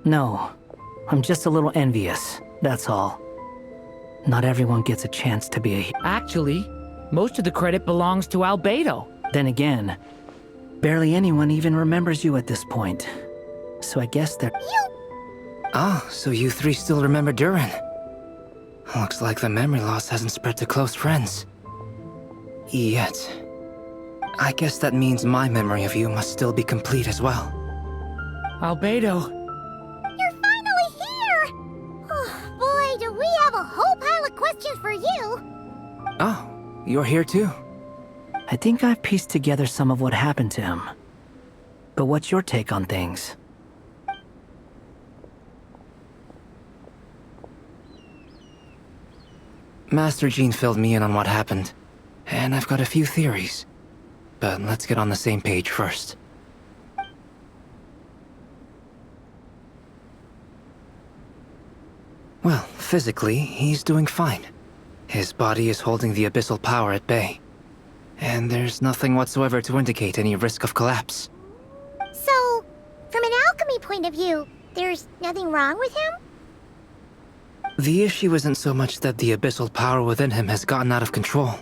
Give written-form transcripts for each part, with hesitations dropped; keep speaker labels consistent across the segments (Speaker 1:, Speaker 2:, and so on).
Speaker 1: No, I'm just a little envious, that's all. Not everyone gets a chance to be a hero.
Speaker 2: Actually, most of the credit belongs to Albedo.
Speaker 1: Then again, barely anyone even remembers you at this point. So I guess they're—
Speaker 3: Oh, so you three still remember DURIN. Looks like the memory loss hasn't spread to close friends. Yet. I guess that means my memory of you must still be complete as well.
Speaker 2: Albedo.
Speaker 4: You're finally here! Oh, boy, do we have a whole pile of questions for you!
Speaker 3: Oh, you're here too?
Speaker 1: I think I've pieced together some of what happened to him. But what's your take on things?
Speaker 3: Master Jean filled me in on what happened, and I've got a few theories. But let's get on the same page first. Well, physically, he's doing fine. His body is holding the abyssal power at bay. And there's nothing whatsoever to indicate any risk of collapse.
Speaker 4: So, from an alchemy point of view, there's nothing wrong with him?
Speaker 3: The issue isn't so much that the abyssal power within him has gotten out of control.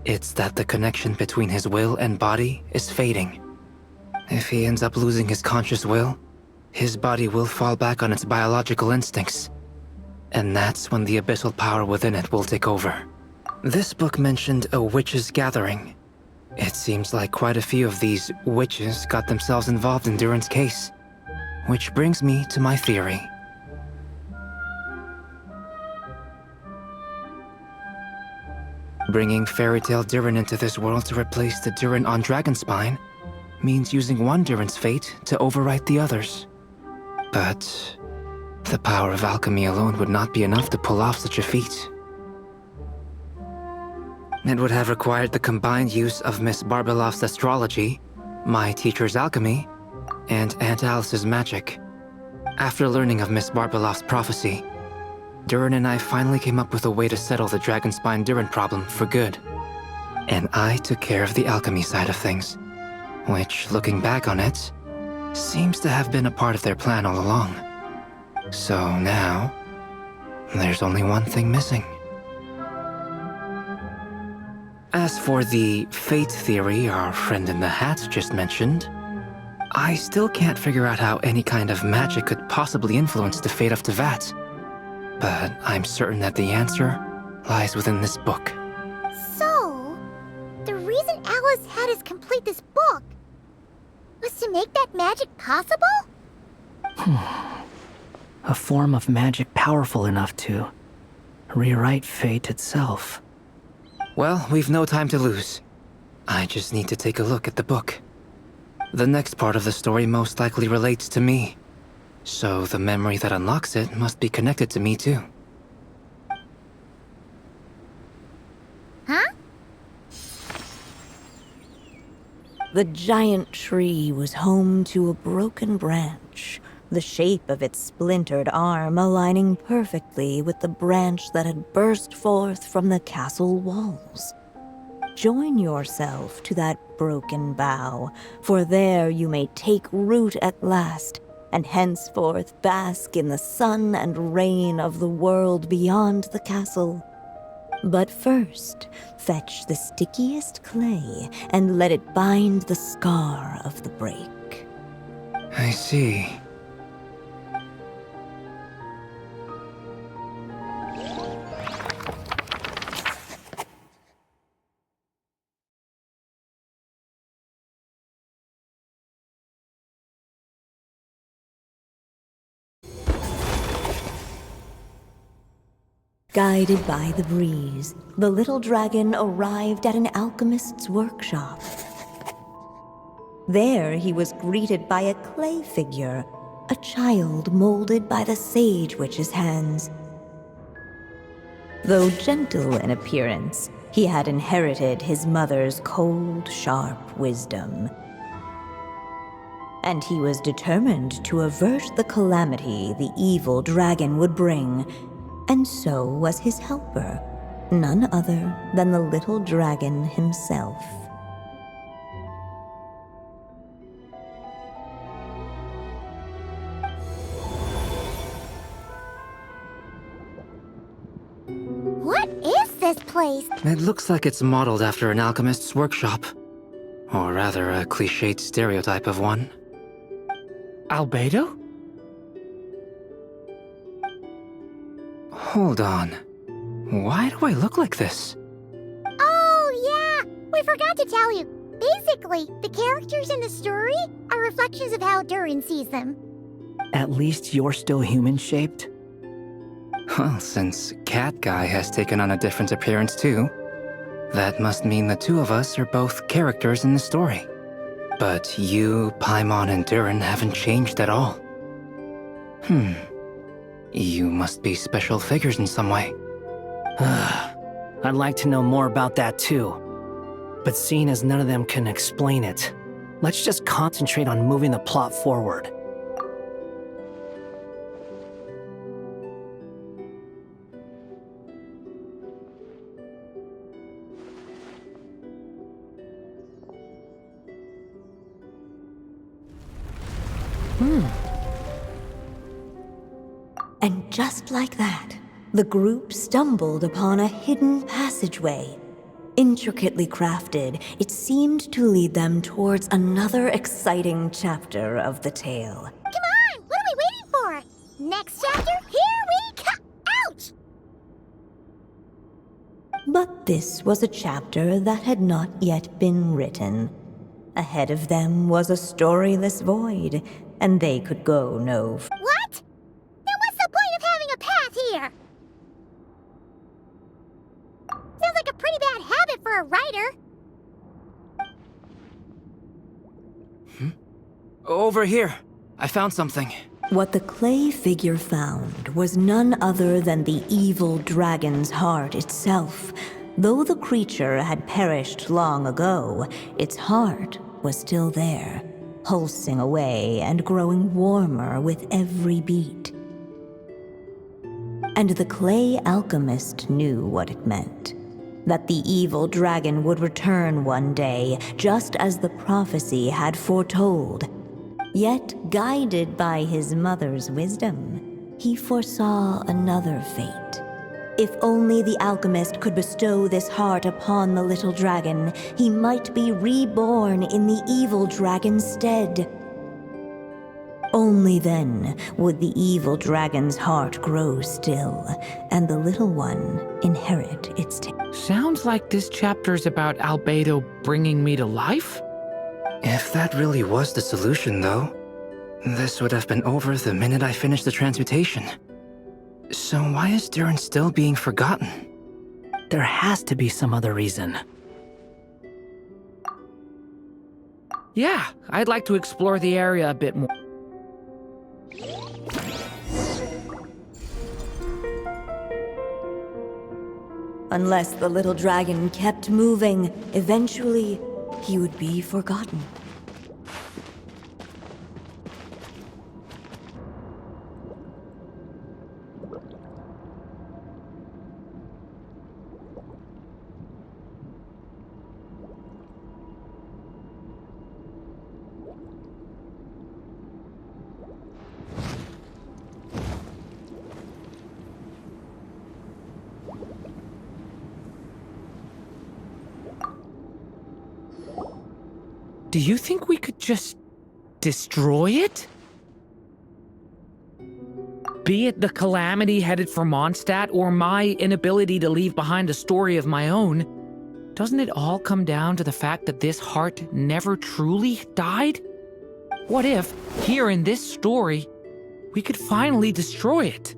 Speaker 3: It's that the connection between his will and body is fading. If he ends up losing his conscious will, his body will fall back on its biological instincts. And that's when the abyssal power within it will take over. This book mentioned a witches' gathering. It seems like quite a few of these witches got themselves involved in DURIN's case. Which brings me to my theory. Bringing fairy tale DURIN into this world to replace the DURIN on Dragonspine means using one DURIN's fate to overwrite the others. But the power of alchemy alone would not be enough to pull off such a feat. It would have required the combined use of Miss Barbeloff's astrology, my teacher's alchemy, and Aunt Alice's magic. After learning of Miss Barbeloff's prophecy, DURIN and I finally came up with a way to settle the Dragonspine DURIN problem for good. And I took care of the alchemy side of things, which, looking back on it, seems to have been a part of their plan all along. So now, there's only one thing missing. As for the fate theory our friend in the hat just mentioned, I still can't figure out how any kind of magic could possibly influence the fate of Tevat. But I'm certain that the answer lies within this book.
Speaker 4: So, the reason Alice had us complete this book was to make that magic possible?
Speaker 1: A form of magic powerful enough to rewrite fate itself.
Speaker 3: Well, we've no time to lose. I just need to take a look at the book. The next part of the story most likely relates to me. So the memory that unlocks it must be connected to me too.
Speaker 4: Huh?
Speaker 5: The giant tree was home to a broken branch, the shape of its splintered arm aligning perfectly with the branch that had burst forth from the castle walls. Join yourself to that broken bough, for there you may take root at last, and henceforth bask in the sun and rain of the world beyond the castle. But first, fetch the stickiest clay and let it bind the scar of the break.
Speaker 3: I see.
Speaker 5: Guided by the breeze, the little dragon arrived at an alchemist's workshop. There he was greeted by a clay figure, a child molded by the sage witch's hands. Though gentle in appearance, he had inherited his mother's cold, sharp wisdom. And he was determined to avert the calamity the evil dragon would bring. And so was his helper, none other than the little dragon himself.
Speaker 4: place?
Speaker 3: It looks like it's modeled after an alchemist's workshop. Or rather, a cliched stereotype of one.
Speaker 2: Albedo?
Speaker 3: Hold on. Why do I look like this?
Speaker 4: Oh, yeah! We forgot to tell you. Basically, the characters in the story are reflections of how DURIN sees them.
Speaker 1: At least you're still human-shaped?
Speaker 3: Well, since Cat Guy has taken on a different appearance too, that must mean the two of us are both characters in the story. But you, Paimon, and DURIN haven't changed at all. You must be special figures in some way.
Speaker 1: I'd like to know more about that too. But seeing as none of them can explain it, let's just concentrate on moving the plot forward.
Speaker 5: And just like that, the group stumbled upon a hidden passageway. Intricately crafted, it seemed to lead them towards another exciting chapter of the tale.
Speaker 4: Come on! What are we waiting for? Next chapter? Here we come! Ouch!
Speaker 5: But this was a chapter that had not yet been written. Ahead of them was a storyless void, and they could go no further.
Speaker 4: What? Then what's the point of having a path here? Sounds like a pretty bad habit for a writer.
Speaker 3: Over here. I found something.
Speaker 5: What the clay figure found was none other than the evil dragon's heart itself. Though the creature had perished long ago, its heart was still there, pulsing away and growing warmer with every beat. And the clay alchemist knew what it meant. That the evil dragon would return one day, just as the prophecy had foretold. Yet, guided by his mother's wisdom, he foresaw another fate. If only the alchemist could bestow this heart upon the little dragon, he might be reborn in the evil dragon's stead. Only then would the evil dragon's heart grow still, and the little one inherit its tale.
Speaker 2: Sounds like this chapter's about Albedo bringing me to life?
Speaker 3: If that really was the solution, though, this would have been over the minute I finished the transmutation. So why is DURIN still being forgotten?
Speaker 1: There has to be some other reason.
Speaker 2: Yeah, I'd like to explore the area a bit more.
Speaker 5: Unless the little dragon kept moving, eventually he would be forgotten.
Speaker 2: Do you think we could just destroy it? Be it the calamity headed for Mondstadt or my inability to leave behind a story of my own, doesn't it all come down to the fact that this heart never truly died? What if, here in this story, we could finally destroy it?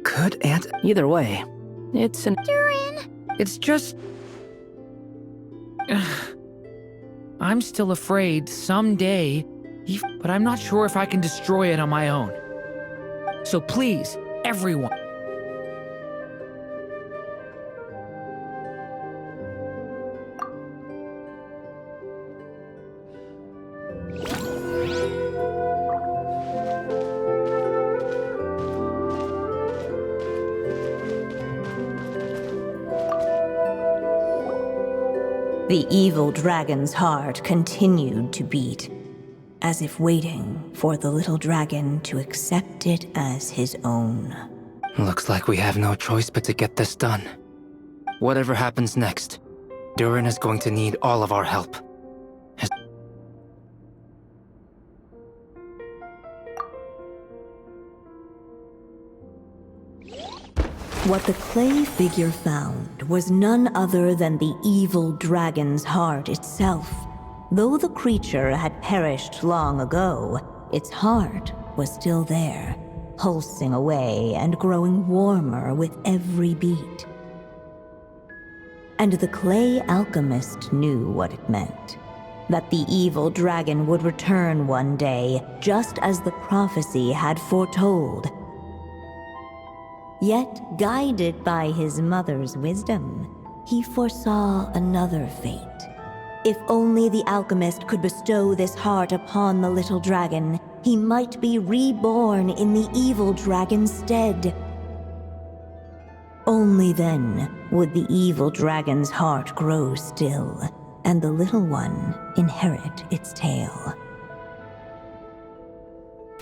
Speaker 3: Could Aunt...
Speaker 1: Either way, it's an...
Speaker 4: DURIN!
Speaker 2: It's just... I'm still afraid someday, but I'm not sure if I can destroy it on my own. So please, everyone.
Speaker 5: The evil dragon's heart continued to beat, as if waiting for the little dragon to accept it as his own.
Speaker 3: Looks like we have no choice but to get this done. Whatever happens next, DURIN is going to need all of our help.
Speaker 5: What the clay figure found was none other than the evil dragon's heart itself. Though the creature had perished long ago, its heart was still there, pulsing away and growing warmer with every beat. And the clay alchemist knew what it meant. That the evil dragon would return one day, just as the prophecy had foretold. Yet, guided by his mother's wisdom, he foresaw another fate. If only the alchemist could bestow this heart upon the little dragon, he might be reborn in the evil dragon's stead. Only then would the evil dragon's heart grow still, and the little one inherit its tale.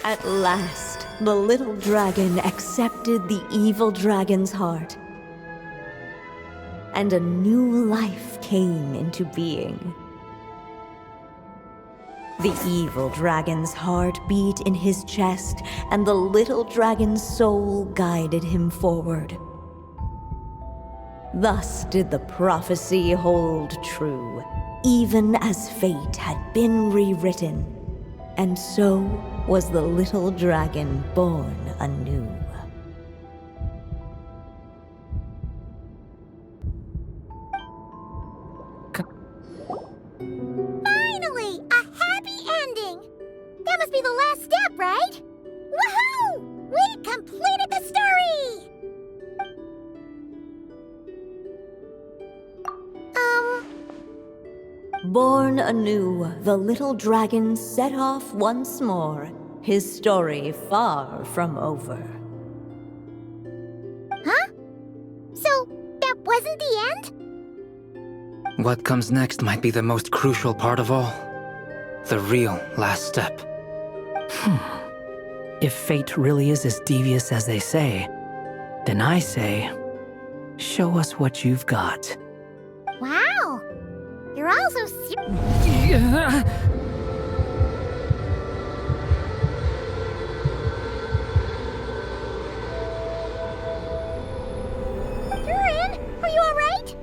Speaker 5: At last, the little dragon accepted the evil dragon's heart, and a new life came into being. The evil dragon's heart beat in his chest, and the little dragon's soul guided him forward. Thus did the prophecy hold true, even as fate had been rewritten, and so was the little dragon born anew.
Speaker 4: Finally! A happy ending! That must be the last step, right? Woohoo! We completed the story!
Speaker 5: Born anew, the little dragon set off once more, his story far from over.
Speaker 4: Huh? So, that wasn't the end?
Speaker 3: What comes next might be the most crucial part of all. The real last step.
Speaker 1: If fate really is as devious as they say, then I say, show us what you've got.
Speaker 4: Wow! You're all so DURIN, are you alright?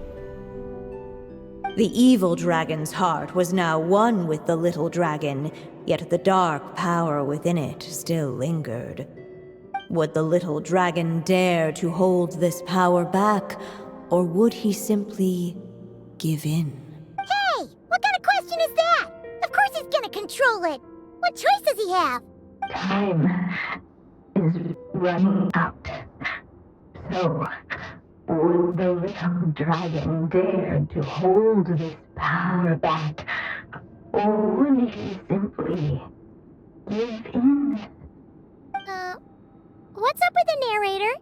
Speaker 5: The evil dragon's heart was now one with the little dragon, yet the dark power within it still lingered. Would the little dragon dare to hold this power back, or would he simply give in?
Speaker 4: Hey! What kind of question is that? Of course he's gonna control it! What choice does he have?
Speaker 6: Time is running out. So, will the little dragon dare to hold this power back? Or will he simply give in?
Speaker 4: What's up with the narrator?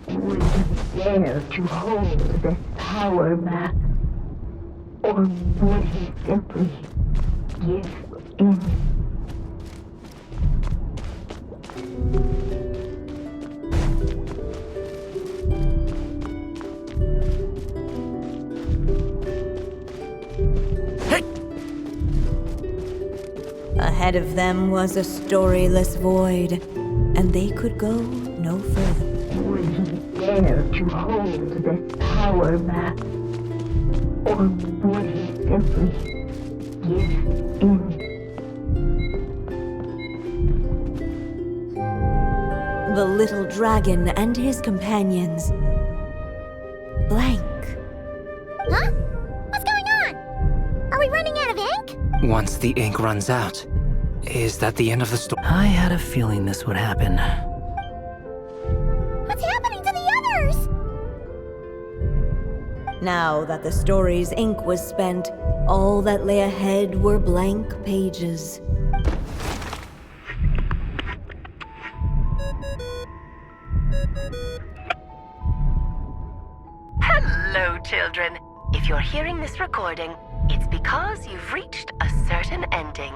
Speaker 6: Will he dare to hold this power back? Or will he simply give in?
Speaker 5: Ahead of them was a storyless void, and they could go no further.
Speaker 6: Will he dare to hold this power back? Or will he simply give in?
Speaker 5: The little dragon and his companions blank.
Speaker 4: Huh? What's going on? Are we running out of ink?
Speaker 3: Once the ink runs out, is that the end of the story?
Speaker 1: I had a feeling this would happen.
Speaker 4: What's happening to the others?
Speaker 5: Now that the story's ink was spent, all that lay ahead were blank pages.
Speaker 7: Hello, children. If you're hearing this recording, It's because you've reached a certain ending.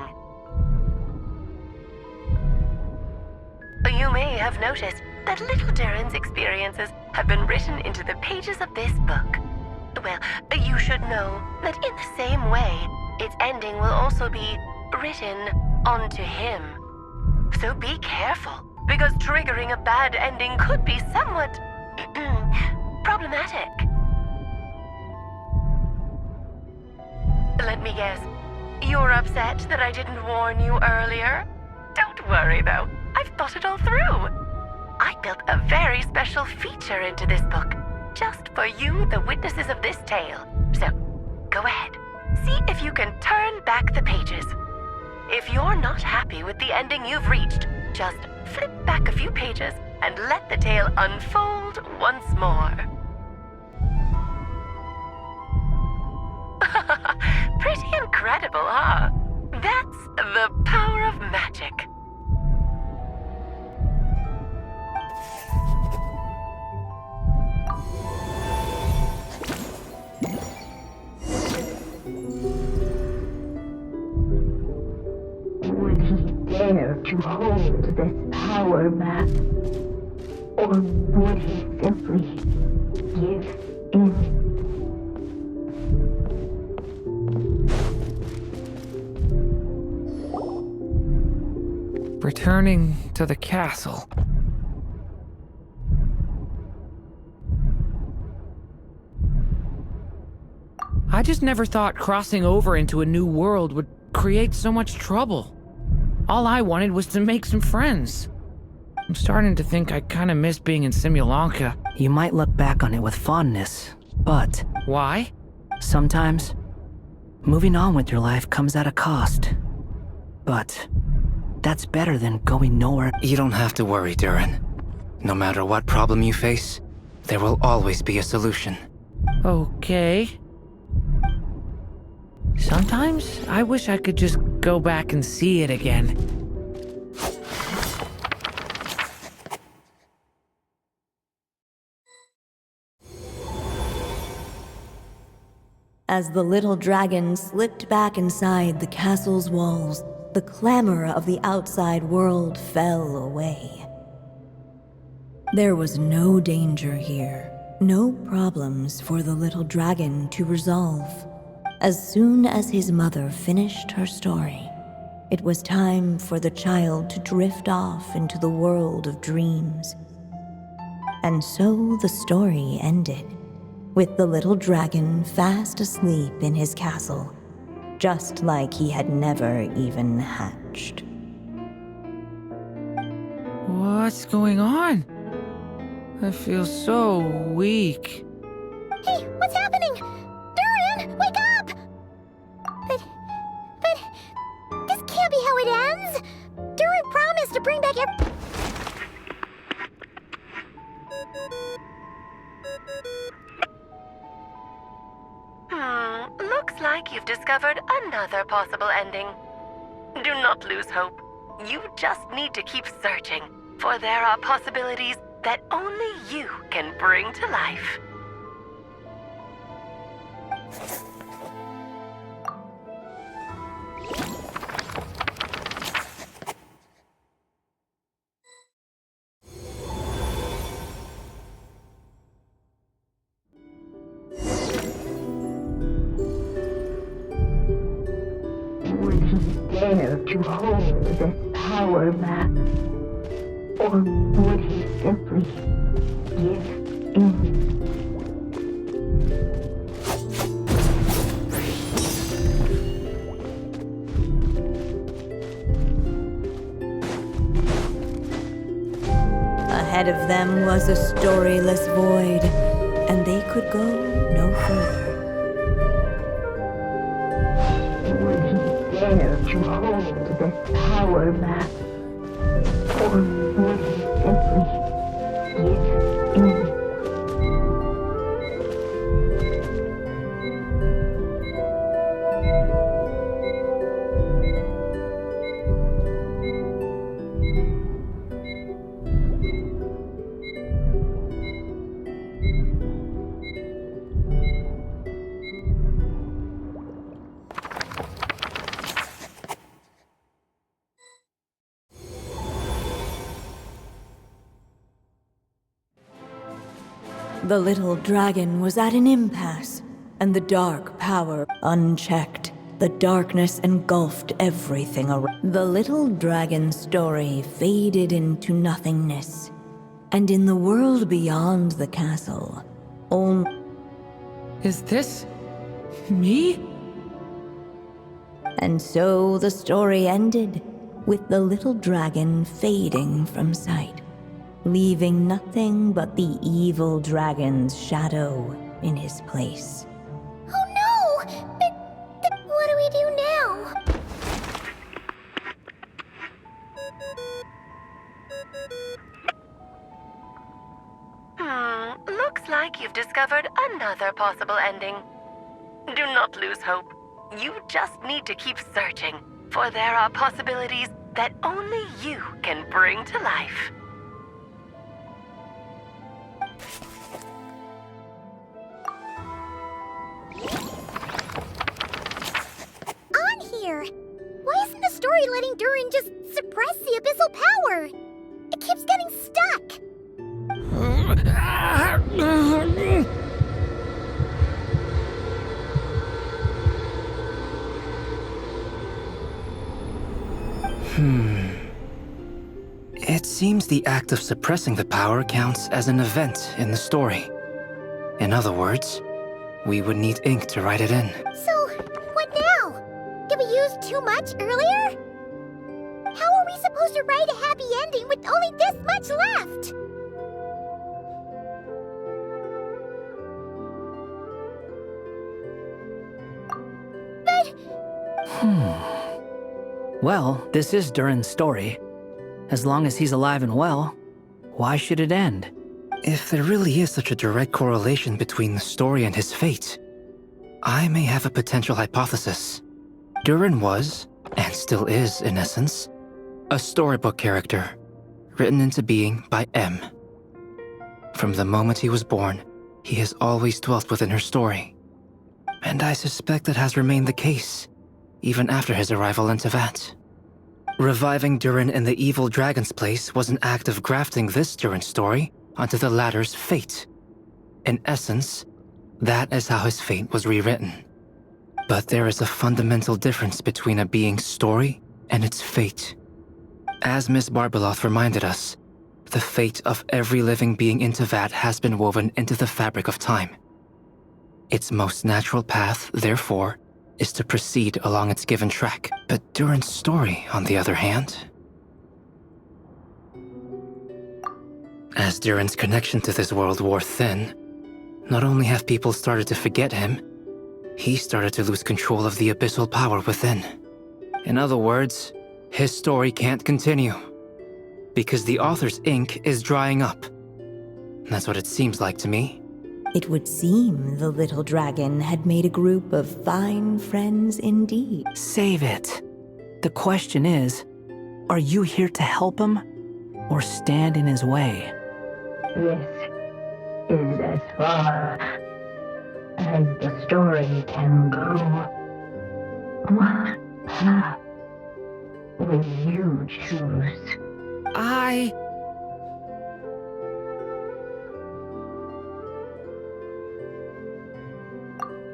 Speaker 7: You may have noticed that little DURIN's experiences have been written into the pages of this book. Well, you should know that in the same way, its ending will also be written onto him. So be careful, because triggering a bad ending could be somewhat problematic. Let me guess, you're upset that I didn't warn you earlier? Don't worry though, I've thought it all through. I built a very special feature into this book, just for you, the witnesses of this tale. So, go ahead, see if you can turn back the pages. If you're not happy with the ending you've reached, just flip back a few pages and let the tale unfold once more. Pretty incredible, huh? That's the power of magic.
Speaker 6: Would he dare to hold this power map? Or would he simply give in?
Speaker 2: Returning to the castle. I just never thought crossing over into a new world would create so much trouble. All I wanted was to make some friends. I'm starting to think I kind of miss being in Simulanka.
Speaker 1: You might look back on it with fondness, but
Speaker 2: Why?
Speaker 1: sometimes moving on with your life comes at a cost. But that's better than going nowhere.
Speaker 3: You don't have to worry, DURIN. No matter what problem you face, there will always be a solution.
Speaker 2: Okay. Sometimes I wish I could just go back and see it again.
Speaker 5: As the little dragon slipped back inside the castle's walls, the clamor of the outside world fell away. There was no danger here, no problems for the little dragon to resolve. As soon as his mother finished her story, it was time for the child to drift off into the world of dreams. And so the story ended, with the little dragon fast asleep in his castle, just like he had never even hatched.
Speaker 2: What's going on? I feel so weak.
Speaker 4: Hey, what's happening? DURIN, wake up! But this can't be how it ends. DURIN promised to bring back
Speaker 7: Looks like you've discovered another possible ending. Do not lose hope. You just need to keep searching, for there are possibilities that only you can bring to life.
Speaker 6: Would he dare to hold this power map? Or would he simply give in?
Speaker 5: Ahead of them was a storyless void, and they could go no further.
Speaker 6: Would he dare to hold this power map? Or would he simply give in?
Speaker 5: The little dragon was at an impasse, and the dark power, unchecked, the darkness engulfed everything around. The little dragon's story faded into nothingness, and in the world beyond the castle,
Speaker 2: Is this me?
Speaker 5: And so the story ended, with the little dragon fading from sight, leaving nothing but the evil dragon's shadow in his place.
Speaker 4: Oh no! But what do we do now?
Speaker 7: Looks like you've discovered another possible ending. Do not lose hope. You just need to keep searching, for there are possibilities that only you can bring to life.
Speaker 4: On here! Why isn't the story letting Durin just suppress the abyssal power? It keeps getting stuck!
Speaker 3: It seems the act of suppressing the power counts as an event in the story. In other words, we would need ink to write it in.
Speaker 4: So, what now? Did we use too much earlier? How are we supposed to write a happy ending with only this much left?
Speaker 1: Well, this is Durin's story. As long as he's alive and well, why should it end?
Speaker 3: If there really is such a direct correlation between the story and his fate, I may have a potential hypothesis. Durin was, and still is in essence, a storybook character, written into being by M. From the moment he was born, he has always dwelt within her story. And I suspect that has remained the case, even after his arrival in Tevat. Reviving Durin in the evil dragon's place was an act of grafting this Durin story onto the latter's fate. In essence, that is how his fate was rewritten. But there is a fundamental difference between a being's story and its fate. As Miss Barbeloth reminded us, the fate of every living being in Tevat has been woven into the fabric of time. Its most natural path, therefore, is to proceed along its given track. But Durin's story, on the other hand, as Durin's connection to this world wore thin, not only have people started to forget him, he started to lose control of the abyssal power within. In other words, his story can't continue, because the author's ink is drying up. That's what it seems like to me.
Speaker 5: It would seem the little dragon had made a group of fine friends indeed.
Speaker 1: Save it. The question is, are you here to help him, or stand in his way?
Speaker 6: This is as far as the story can go. What path will you choose?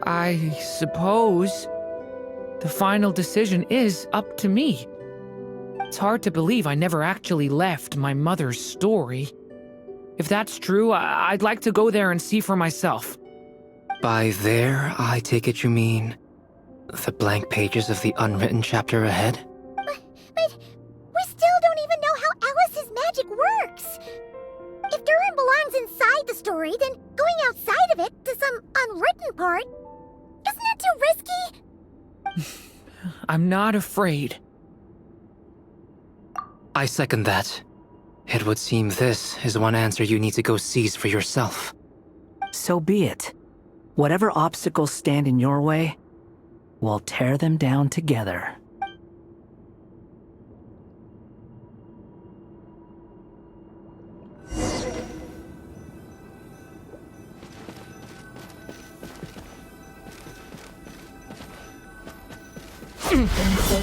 Speaker 2: I suppose the final decision is up to me. It's hard to believe I never actually left my mother's story. If that's true, I'd like to go there and see for myself.
Speaker 3: By there, I take it you mean the blank pages of the unwritten chapter ahead?
Speaker 4: But we still don't even know how Alice's magic works. If Durin belongs inside the story, then going outside of it to some unwritten part, isn't it too risky?
Speaker 2: I'm not afraid.
Speaker 3: I second that. It would seem this is one answer you need to go seize for yourself.
Speaker 1: So be it. Whatever obstacles stand in your way, we'll tear them down together.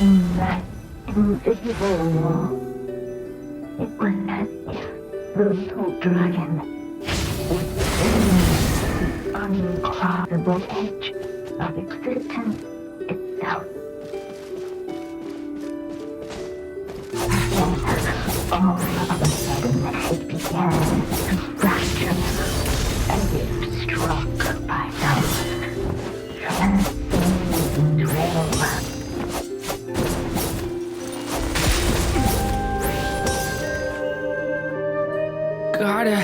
Speaker 6: In that invisible wall, it was as if the little dragon was uncrossable edge of existence itself. Then, all of a sudden, it began to fracture, as if struck by some transcending drill.
Speaker 2: Gotta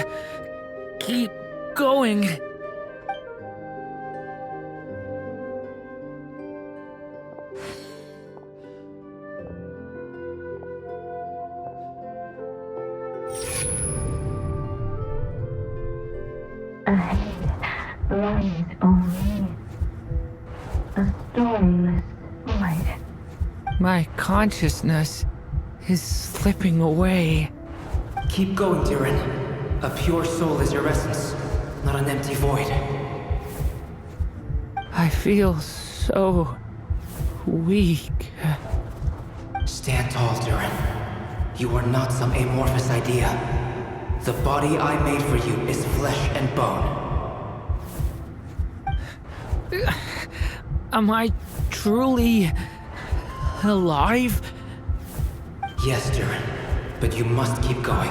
Speaker 2: keep going.
Speaker 6: Ahead lies only a stormless void.
Speaker 2: My consciousness is slipping away.
Speaker 3: Keep going, DURIN. A pure soul is your essence, not an empty void.
Speaker 2: I feel so weak.
Speaker 3: Stand tall, DURIN. You are not some amorphous idea. The body I made for you is flesh and bone.
Speaker 2: Am I truly alive?
Speaker 3: Yes, DURIN, but you must keep going.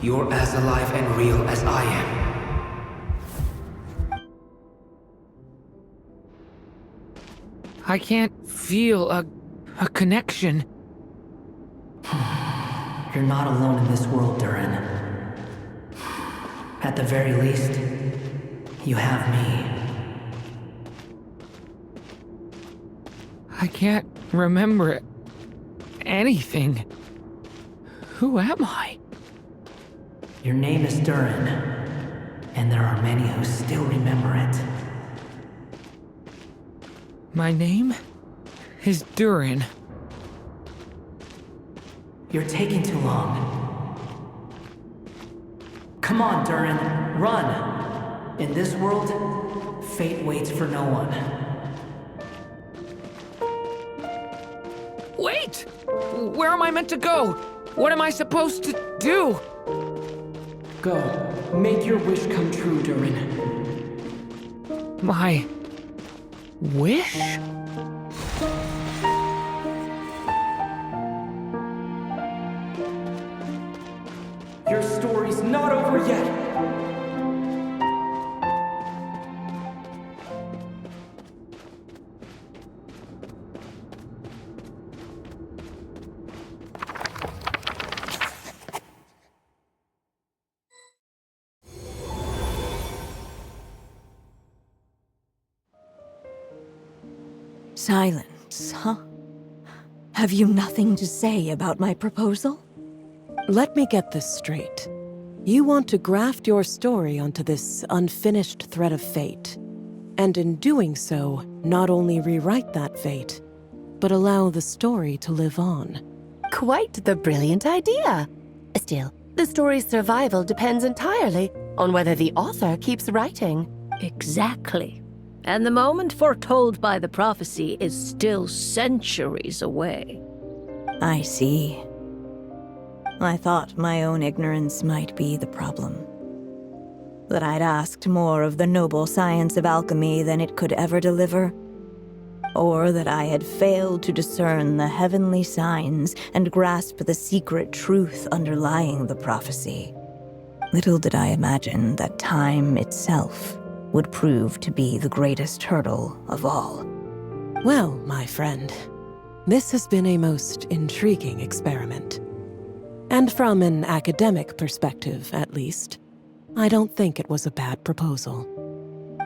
Speaker 3: You're as alive and real as I am.
Speaker 2: I can't feel a connection.
Speaker 1: You're not alone in this world, DURIN. At the very least, you have me.
Speaker 2: I can't remember anything. Who am I?
Speaker 1: Your name is DURIN, and there are many who still remember it.
Speaker 2: My name is DURIN.
Speaker 1: You're taking too long. Come on, DURIN, run! In this world, fate waits for no one.
Speaker 2: Wait! Where am I meant to go? What am I supposed to do?
Speaker 1: Go. Make your wish come true, DURIN.
Speaker 2: My wish?
Speaker 1: Your story's not over yet!
Speaker 5: Silence, huh? Have you nothing to say about my proposal?
Speaker 8: Let me get this straight. You want to graft your story onto this unfinished thread of fate, and in doing so, not only rewrite that fate, but allow the story to live on.
Speaker 9: Quite the brilliant idea. Still, the story's survival depends entirely on whether the author keeps writing.
Speaker 10: Exactly. And the moment foretold by the prophecy is still centuries away.
Speaker 5: I see. I thought my own ignorance might be the problem. That I'd asked more of the noble science of alchemy than it could ever deliver. Or that I had failed to discern the heavenly signs and grasp the secret truth underlying the prophecy. Little did I imagine that time itself would prove to be the greatest hurdle of all.
Speaker 8: Well, my friend, this has been a most intriguing experiment. And from an academic perspective, at least, I don't think it was a bad proposal.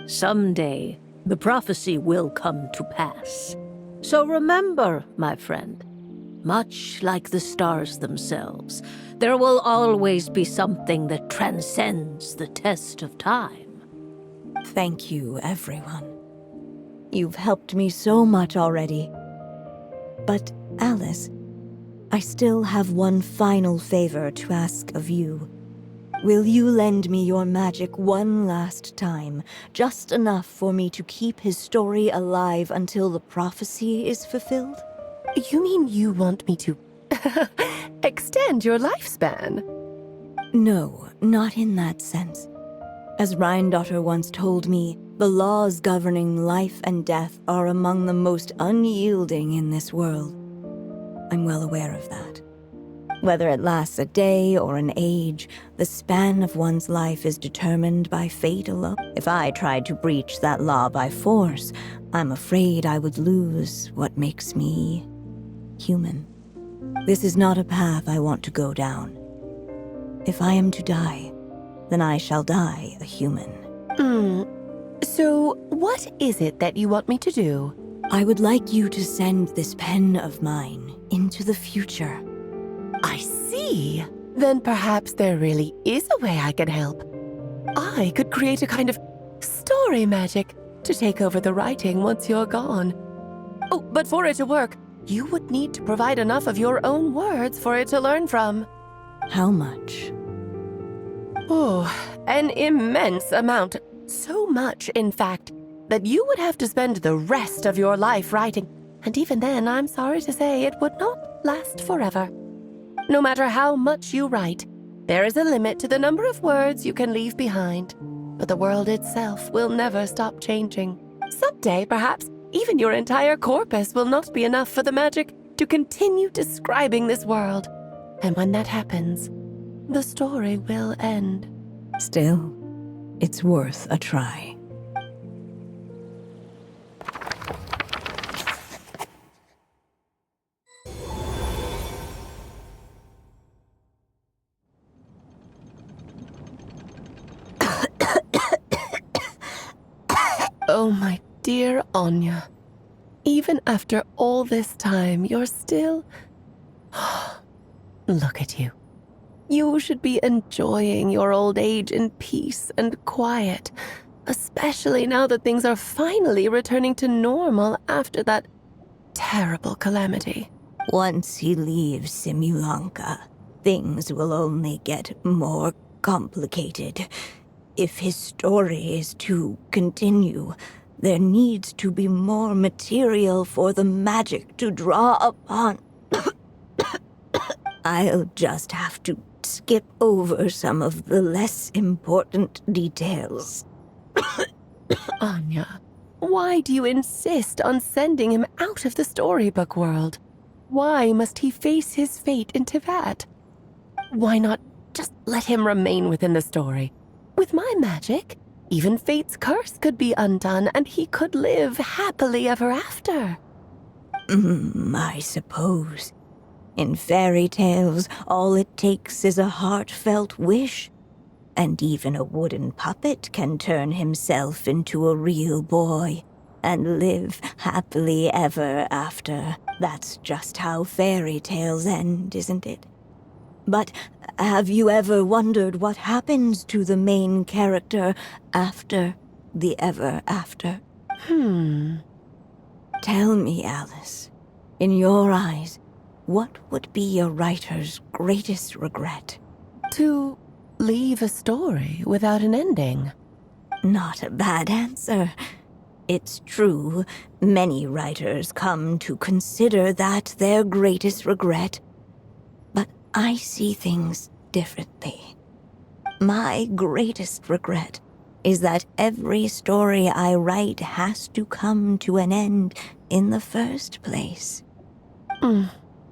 Speaker 10: Someday, the prophecy will come to pass. So remember, my friend, much like the stars themselves, there will always be something that transcends the test of time.
Speaker 5: Thank you, everyone. You've helped me so much already. But, Alice, I still have one final favor to ask of you. Will you lend me your magic one last time, just enough for me to keep his story alive until the prophecy is fulfilled?
Speaker 9: You mean you want me to extend your lifespan?
Speaker 5: No, not in that sense. As Rheindotter once told me, the laws governing life and death are among the most unyielding in this world. I'm well aware of that. Whether it lasts a day or an age, the span of one's life is determined by fate alone. If I tried to breach that law by force, I'm afraid I would lose what makes me human. This is not a path I want to go down. If I am to die, then I shall die a human.
Speaker 9: So, what is it that you want me to do?
Speaker 5: I would like you to send this pen of mine into the future.
Speaker 9: I see. Then perhaps there really is a way I can help. I could create a kind of story magic to take over the writing once you're gone. Oh, but for it to work, you would need to provide enough of your own words for it to learn from.
Speaker 5: How much?
Speaker 9: Oh, an immense amount. So much, in fact, that you would have to spend the rest of your life writing. And even then, I'm sorry to say, it would not last forever. No matter how much you write, there is a limit to the number of words you can leave behind. But the world itself will never stop changing. Someday, perhaps, even your entire corpus will not be enough for the magic to continue describing this world. And when that happens, the story will end.
Speaker 5: Still, it's worth a try.
Speaker 9: Oh, my dear Anya. Even after all this time, you're still... Look at you. You should be enjoying your old age in peace and quiet, especially now that things are finally returning to normal after that terrible calamity.
Speaker 5: Once he leaves Simulanka, things will only get more complicated. If his story is to continue, there needs to be more material for the magic to draw upon. I'll just have to skip over some of the less important details.
Speaker 9: Anya, why do you insist on sending him out of the storybook world? Why must he face his fate into that? Why not just let him remain within the story? With my magic, even fate's curse could be undone and he could live happily ever after.
Speaker 5: I suppose. In fairy tales, all it takes is a heartfelt wish. And even a wooden puppet can turn himself into a real boy and live happily ever after. That's just how fairy tales end, isn't it? But have you ever wondered what happens to the main character after the ever after? Tell me, Alice, in your eyes, what would be a writer's greatest regret?
Speaker 9: To leave a story without an ending.
Speaker 5: Not a bad answer. It's true, many writers come to consider that their greatest regret. But I see things differently. My greatest regret is that every story I write has to come to an end in the first place.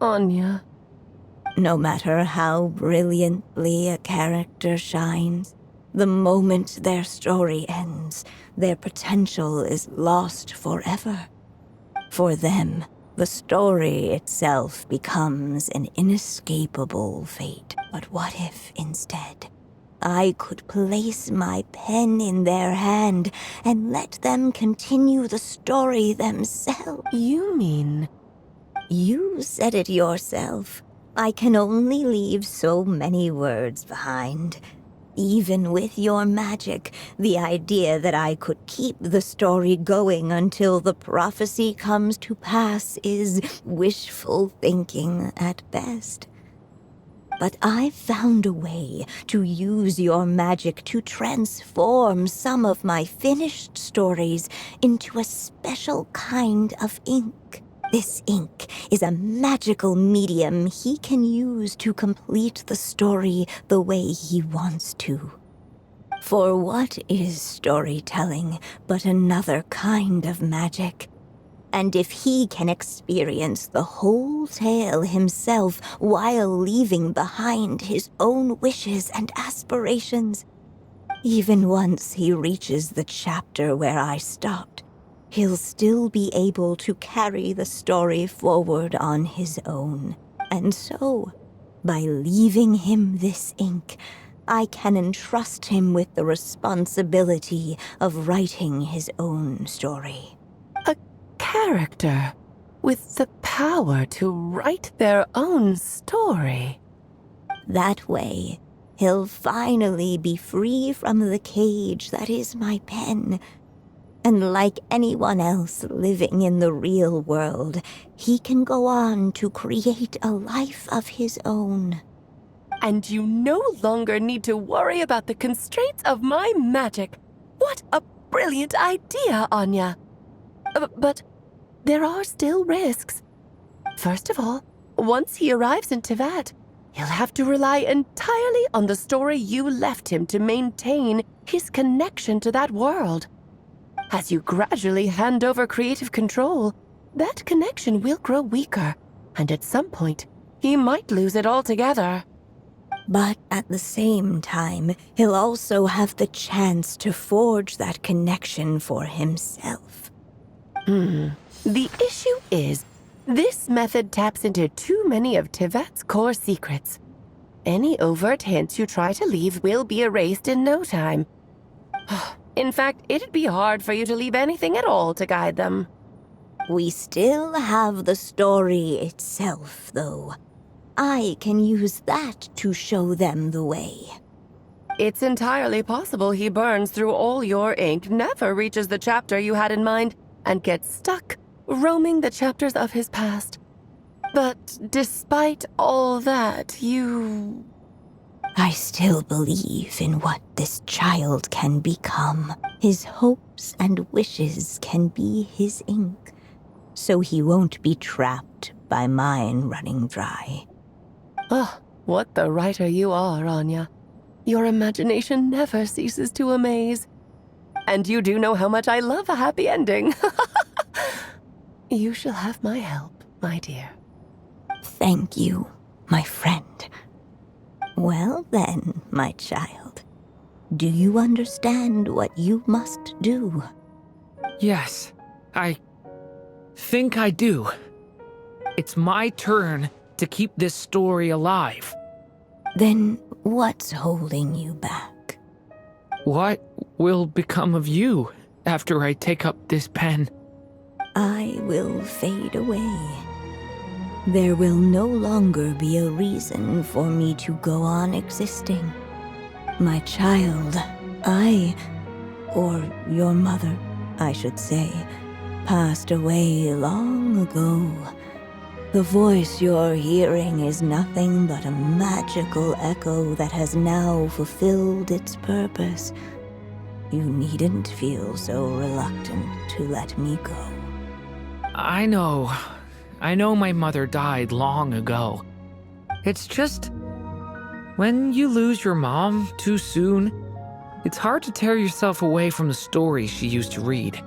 Speaker 9: Anya.
Speaker 5: No matter how brilliantly a character shines, the moment their story ends, their potential is lost forever. For them, the story itself becomes an inescapable fate. But what if, instead, I could place my pen in their hand and let them continue the story themselves?
Speaker 9: You mean...
Speaker 5: You said it yourself. I can only leave so many words behind. Even with your magic, the idea that I could keep the story going until the prophecy comes to pass is wishful thinking at best. But I've found a way to use your magic to transform some of my finished stories into a special kind of ink. This ink is a magical medium he can use to complete the story the way he wants to. For what is storytelling but another kind of magic? And if he can experience the whole tale himself while leaving behind his own wishes and aspirations, even once he reaches the chapter where I stopped, he'll still be able to carry the story forward on his own. And so, by leaving him this ink, I can entrust him with the responsibility of writing his own story.
Speaker 9: A character with the power to write their own story.
Speaker 5: That way, he'll finally be free from the cage that is my pen. And like anyone else living in the real world, he can go on to create a life of his own.
Speaker 9: And you no longer need to worry about the constraints of my magic. What a brilliant idea, Anya. But there are still risks. First of all, once he arrives in Tivat, he'll have to rely entirely on the story you left him to maintain his connection to that world. As you gradually hand over creative control, that connection will grow weaker, and at some point, he might lose it altogether.
Speaker 5: But at the same time, he'll also have the chance to forge that connection for himself.
Speaker 9: The issue is, this method taps into too many of Tivat's core secrets. Any overt hints you try to leave will be erased in no time. In fact, it'd be hard for you to leave anything at all to guide them.
Speaker 5: We still have the story itself, though. I can use that to show them the way.
Speaker 9: It's entirely possible he burns through all your ink, never reaches the chapter you had in mind, and gets stuck roaming the chapters of his past. But despite all that,
Speaker 5: I still believe in what this child can become. His hopes and wishes can be his ink, so he won't be trapped by mine running dry.
Speaker 9: Oh, what the writer you are, Anya. Your imagination never ceases to amaze. And you do know how much I love a happy ending. You shall have my help, my dear.
Speaker 5: Thank you, my friend. Well then, my child, do you understand what you must do?
Speaker 2: Yes, I think I do. It's my turn to keep this story alive.
Speaker 5: Then what's holding you back?
Speaker 2: What will become of you after I take up this pen?
Speaker 5: I will fade away. There will no longer be a reason for me to go on existing. My child, or your mother, I should say, passed away long ago. The voice you're hearing is nothing but a magical echo that has now fulfilled its purpose. You needn't feel so reluctant to let me go.
Speaker 2: I know my mother died long ago. It's just, when you lose your mom too soon, it's hard to tear yourself away from the stories she used to read.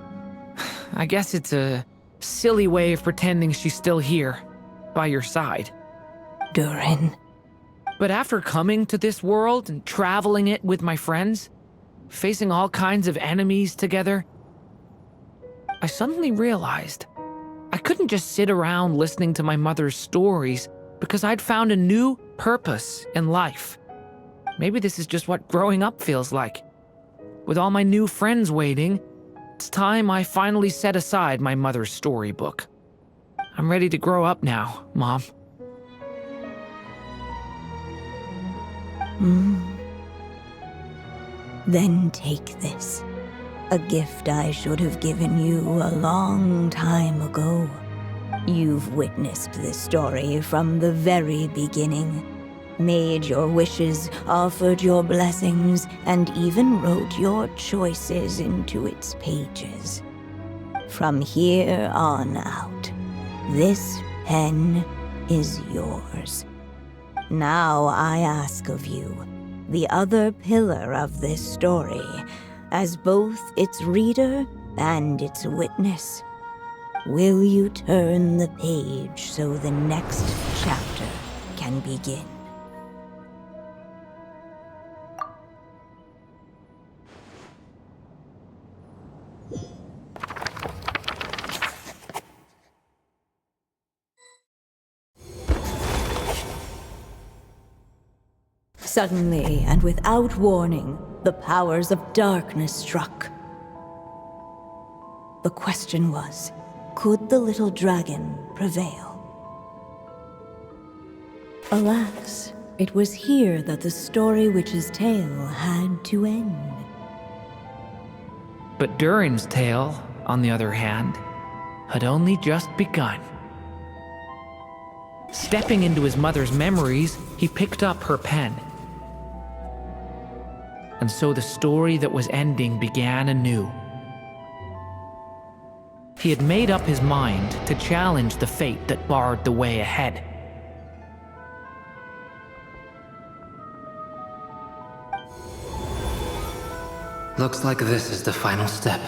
Speaker 2: I guess it's a silly way of pretending she's still here, by your side.
Speaker 5: DURIN.
Speaker 2: But after coming to this world and traveling it with my friends, facing all kinds of enemies together, I suddenly realized I couldn't just sit around listening to my mother's stories because I'd found a new purpose in life. Maybe this is just what growing up feels like. With all my new friends waiting, it's time I finally set aside my mother's storybook. I'm ready to grow up now, Mom.
Speaker 5: Then take this. A gift I should have given you a long time ago. You've witnessed this story from the very beginning. Made your wishes, offered your blessings, and even wrote your choices into its pages. From here on out, this pen is yours. Now I ask of you, the other pillar of this story, as both its reader and its witness. Will you turn the page so the next chapter can begin? Suddenly, and without warning, the powers of darkness struck. The question was, could the little dragon prevail? Alas, it was here that the story witch's tale had to end.
Speaker 2: But Durin's tale, on the other hand, had only just begun. Stepping into his mother's memories, he picked up her pen. And so the story that was ending began anew. He had made up his mind to challenge the fate that barred the way ahead.
Speaker 3: Looks like this is the final step.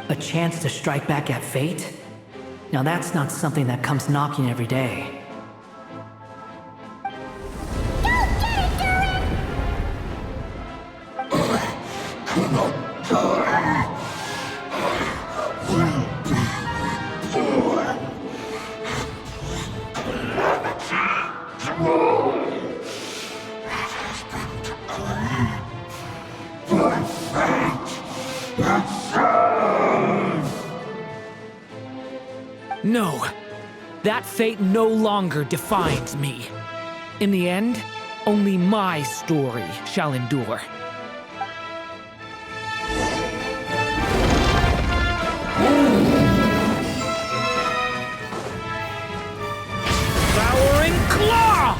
Speaker 1: A chance to strike back at fate? Now that's not something that comes knocking every day.
Speaker 2: No, that fate no longer defines me. In the end, only my story shall endure. Devouring Claw!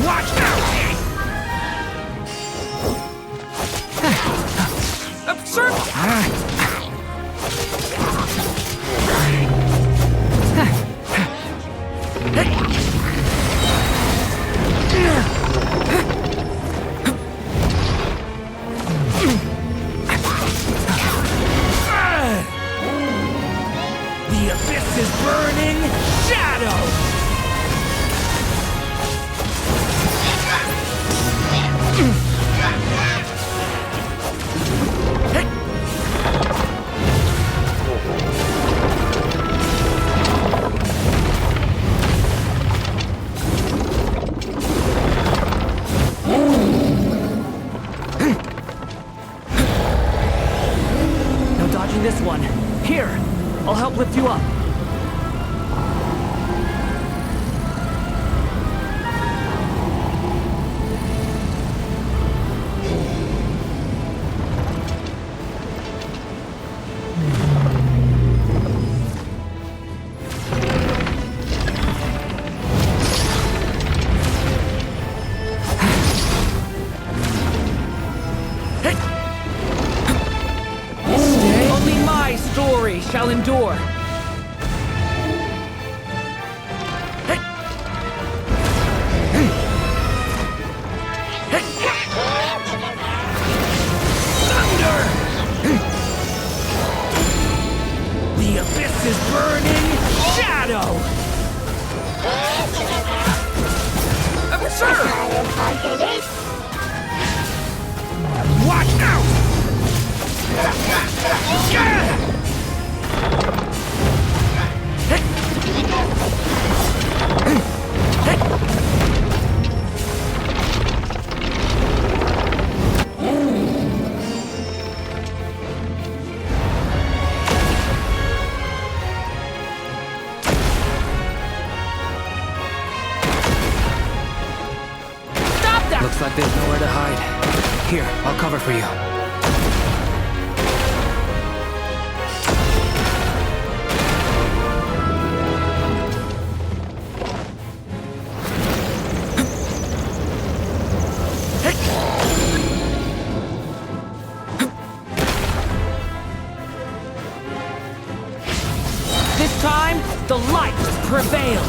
Speaker 2: Watch out! Absurd! The abyss is burning shadow!
Speaker 1: No dodging this one. Here, I'll help lift you up.
Speaker 2: Only my story shall endure. Thunder! The abyss is burning shadow! Absurd! Watch out! Stop that!
Speaker 3: Looks like there's nowhere to hide. Here, I'll cover for you.
Speaker 2: This time, the light prevails.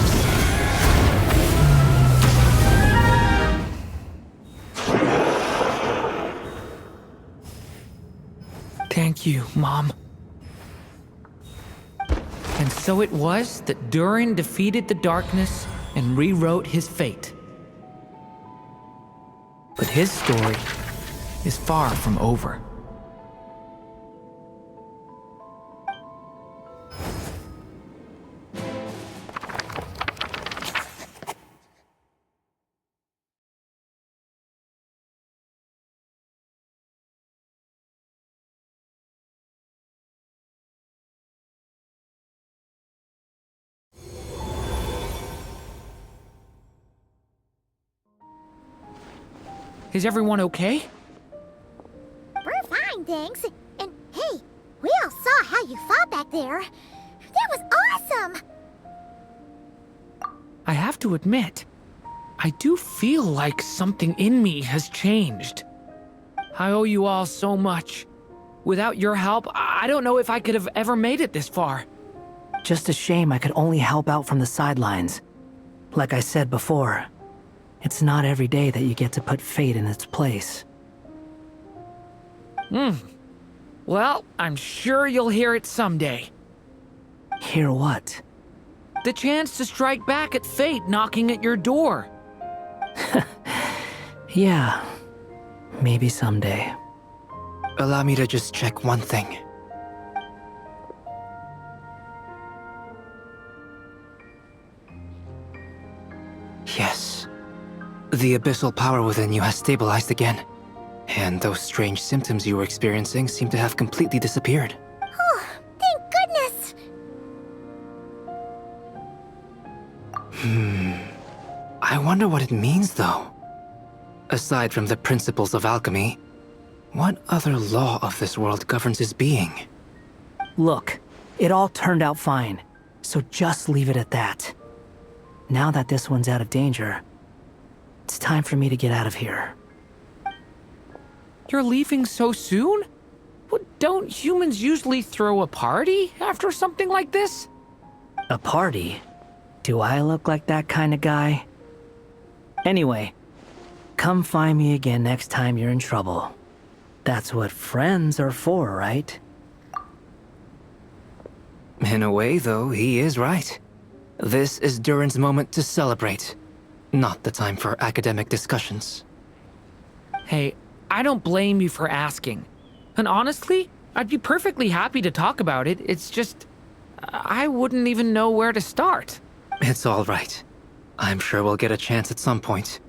Speaker 2: Thank you, Mom. And so it was that DURIN defeated the darkness and rewrote his fate. But his story is far from over. Is everyone okay?
Speaker 4: We're fine, thanks. And hey, we all saw how you fought back there. That was awesome!
Speaker 2: I have to admit, I do feel like something in me has changed. I owe you all so much. Without your help, I don't know if I could have ever made it this far.
Speaker 1: Just a shame I could only help out from the sidelines. Like I said before, it's not every day that you get to put fate in its place.
Speaker 2: Well, I'm sure you'll hear it someday.
Speaker 1: Hear what?
Speaker 2: The chance to strike back at fate knocking at your door.
Speaker 1: Yeah, maybe someday.
Speaker 3: Allow me to just check one thing. Yes. The abyssal power within you has stabilized again. And those strange symptoms you were experiencing seem to have completely disappeared.
Speaker 4: Oh, thank goodness!
Speaker 3: I wonder what it means, though. Aside from the principles of alchemy, what other law of this world governs his being?
Speaker 1: Look, it all turned out fine, so just leave it at that. Now that this one's out of danger, it's time for me to get out of here.
Speaker 2: You're leaving so soon? Well, don't humans usually throw a party after something like this?
Speaker 1: A party? Do I look like that kind of guy? Anyway, come find me again next time you're in trouble. That's what friends are for, right?
Speaker 3: In a way, though, he is right. This is DURIN's moment to celebrate, not the time for academic discussions.
Speaker 2: Hey, I don't blame you for asking. And honestly, I'd be perfectly happy to talk about it. It's just, I wouldn't even know where to start.
Speaker 3: It's all right. I'm sure we'll get a chance at some point.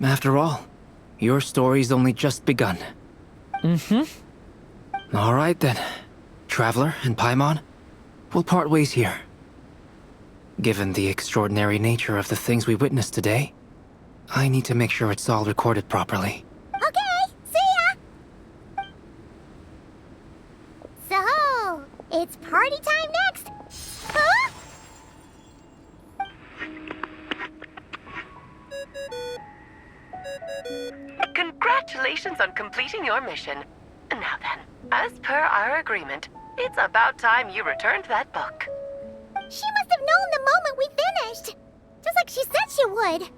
Speaker 3: After all, your story's only just begun. All right then. Traveler and Paimon, we'll part ways here. Given the extraordinary nature of the things we witnessed today, I need to make sure it's all recorded properly.
Speaker 4: Okay, see ya! So, it's party time next! Huh?
Speaker 7: Congratulations on completing your mission. Now then, as per our agreement, it's about time you returned that book.
Speaker 4: She must have known the moment we finished! Just like she said she would!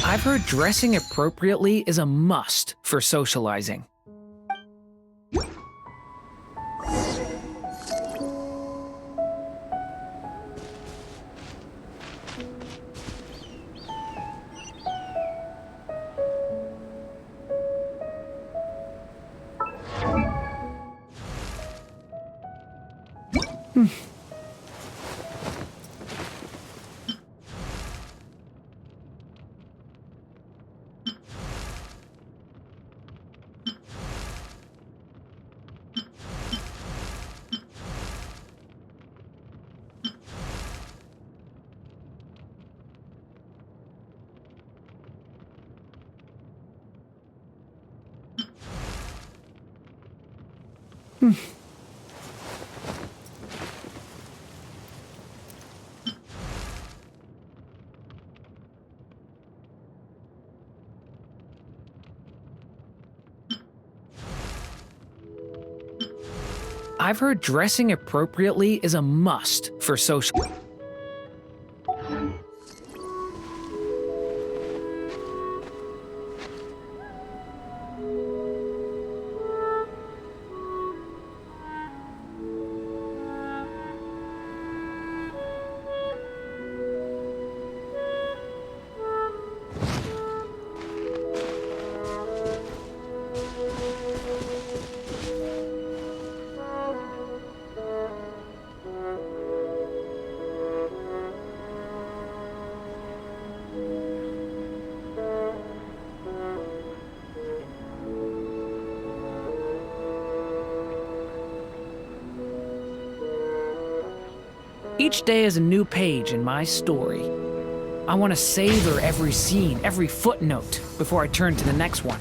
Speaker 2: I've heard dressing appropriately is a must for socializing. I've heard dressing appropriately is a must for social. Each day is a new page in my story. I want to savor every scene, every footnote, before I turn to the next one.